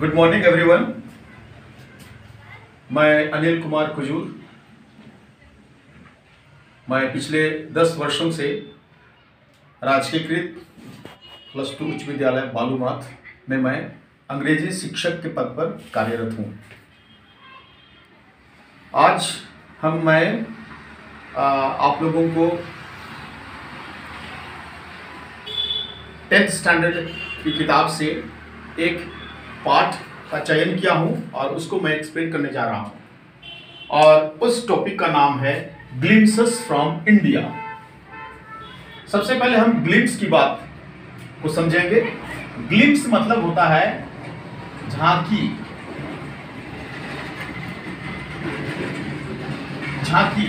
Good morning everyone. मैं अनिल कुमार कुजूर। मैं पिछले 10 वर्षों से राजकीयकृत +2 उच्च विद्यालय बालूमाथ में मैं अंग्रेजी शिक्षक के पद पर कार्यरत हूँ। आज मैं आप लोगों को 10th स्टैंडर्ड की किताब से एक पाठ का चयन किया हूं और उसको मैं एक्सप्लेन करने जा रहा हूं और उस टॉपिक का नाम है ग्लिम्पसेस फ्रॉम इंडिया। सबसे पहले हम ग्लिम्प्स की बात को समझेंगे। ग्लिम्प्स मतलब होता है झांकी। झांकी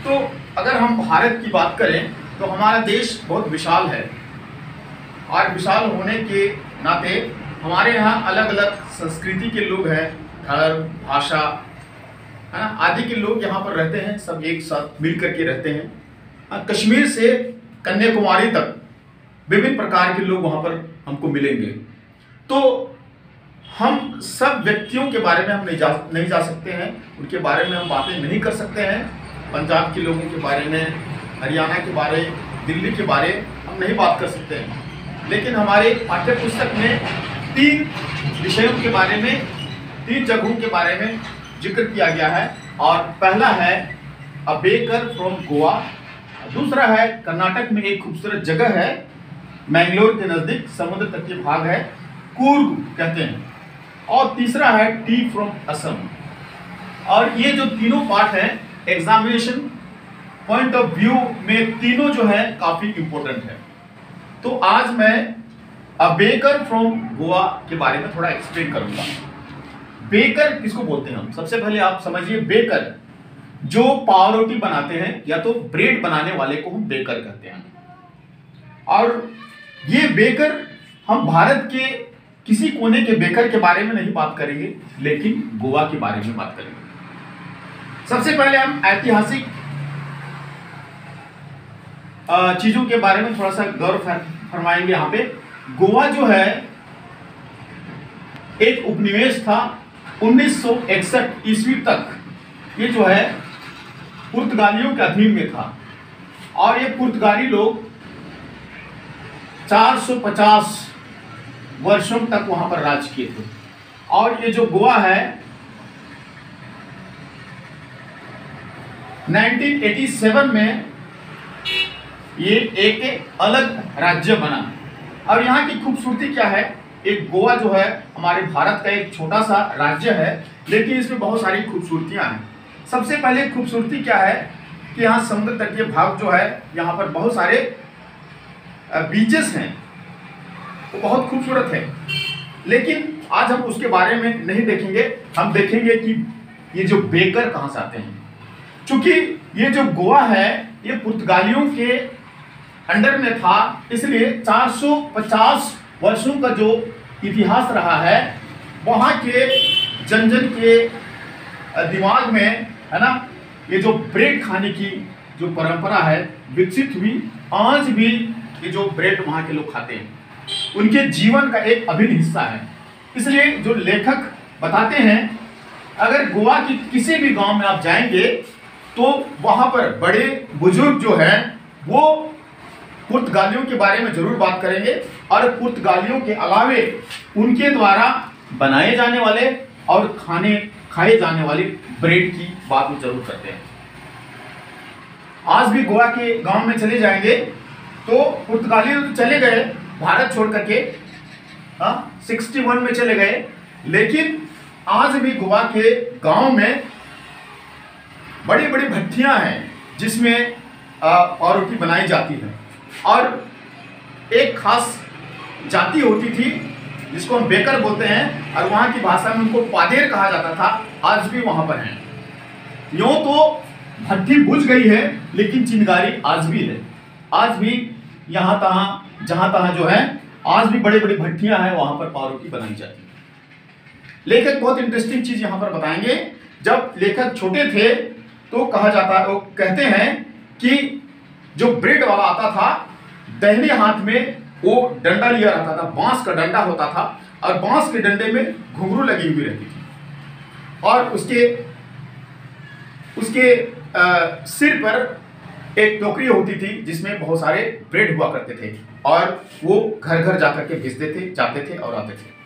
तो अगर हम भारत की बात करें तो हमारा देश बहुत विशाल है और विशाल होने के नाते हमारे यहाँ अलग अलग संस्कृति के लोग हैं, धर्म, भाषा, है ना, आदि के लोग यहाँ पर रहते हैं। सब एक साथ मिल करके रहते हैं। कश्मीर से कन्याकुमारी तक विभिन्न प्रकार के लोग वहाँ पर हमको मिलेंगे। तो हम सब व्यक्तियों के बारे में हम नहीं जा सकते हैं, उनके बारे में हम बातें नहीं कर सकते हैं। पंजाब के लोगों के बारे में, हरियाणा के बारे, दिल्ली के बारे हम नहीं बात कर सकते हैं। लेकिन हमारे पाठ्य पुस्तक में 3 विषयों के बारे में, 3 जगहों के बारे में जिक्र किया गया है। और पहला है अ बेकर फ्रॉम गोवा, दूसरा है कर्नाटक में एक खूबसूरत जगह है मैंगलोर के नज़दीक, समुद्र तटीय भाग है, कूर्ग कहते हैं, और तीसरा है टी फ्रॉम असम। और ये जो तीनों पाठ हैं एग्जामिनेशन पॉइंट ऑफ व्यू में तीनों जो है काफ़ी इंपॉर्टेंट है। तो आज मैं अ बेकर फ्रॉम गोवा के बारे में थोड़ा एक्सप्लेन करूंगा। बेकर किसको बोलते हैं हम? सबसे पहले आप समझिए, बेकर जो पावरोटी बनाते हैं या तो ब्रेड बनाने वाले को हम बेकर कहते हैं। और ये बेकर हम भारत के किसी कोने के बेकर के बारे में नहीं बात करेंगे, लेकिन गोवा के बारे में बात करेंगे। सबसे पहले हम ऐतिहासिक चीजों के बारे में थोड़ा सा गौर फरमाएंगे। यहाँ पे गोवा जो है एक उपनिवेश था। 1961 ईस्वी तक ये जो है पुर्तगालियों के अधीन में था और ये पुर्तगाली लोग 450 वर्षों तक वहां पर राज किए थे। और ये जो गोवा है 1987 में ये एक अलग राज्य बना। और यहाँ की खूबसूरती क्या है, एक गोवा जो है हमारे भारत का एक छोटा सा राज्य है, लेकिन इसमें बहुत सारी खूबसूरतियाँ हैं। सबसे पहले खूबसूरती क्या है कि यहाँ समुद्र तटीय भाग जो है, यहाँ पर बहुत सारे बीचेस हैं, वो बहुत खूबसूरत है। लेकिन आज हम उसके बारे में नहीं देखेंगे, हम देखेंगे कि ये जो बेकर कहाँ से आते हैं। चूंकि ये जो गोवा है ये पुर्तगालियों के अंडर में था, इसलिए 450 वर्षों का जो इतिहास रहा है वहाँ के जन जन के दिमाग में, है ना, ये जो ब्रेड खाने की जो परंपरा है विकसित हुई। आज भी ये जो ब्रेड वहाँ के लोग खाते हैं, उनके जीवन का एक अभिन्न हिस्सा है। इसलिए जो लेखक बताते हैं, अगर गोवा की किसी भी गांव में आप जाएंगे तो वहाँ पर बड़े बुजुर्ग जो हैं वो पुर्तगालियों के बारे में जरूर बात करेंगे और पुर्तगालियों के अलावे उनके द्वारा बनाए जाने वाले और खाए जाने वाले ब्रेड की बात वो जरूर करते हैं। आज भी गोवा के गांव में चले जाएंगे तो पुर्तगाली तो चले गए भारत छोड़ करके, 61 में चले गए, लेकिन आज भी गोवा के गांव में बड़ी बड़ी भट्टियां हैं जिसमें पावरोटी बनाई जाती है। और एक खास जाति होती थी जिसको हम बेकर बोलते हैं, और वहाँ की भाषा में उनको पादेर कहा जाता था, आज भी वहाँ पर हैं। यूँ तो भट्टी बुझ गई है, लेकिन चिंगारी आज भी है। आज भी यहाँ तहाँ जहाँ तहाँ जो है आज भी बड़ी बड़ी भट्टियाँ हैं, वहाँ पर पावरोटी बनाई जाती है। लेखक बहुत इंटरेस्टिंग चीज़ यहाँ पर बताएंगे। जब लेखक छोटे थे तो कहा जाता, वो कहते हैं कि जो ब्रेड वाला आता था दाहिने हाथ में वो डंडा लिया रहता था, बांस का डंडा होता था, और बांस के डंडे में घुंघरू लगी हुई रहती थी, और उसके सिर पर एक टोकरी होती थी जिसमें बहुत सारे ब्रेड हुआ करते थे, और वो घर घर जाकर के बेचते थे, जाते थे और आते थे।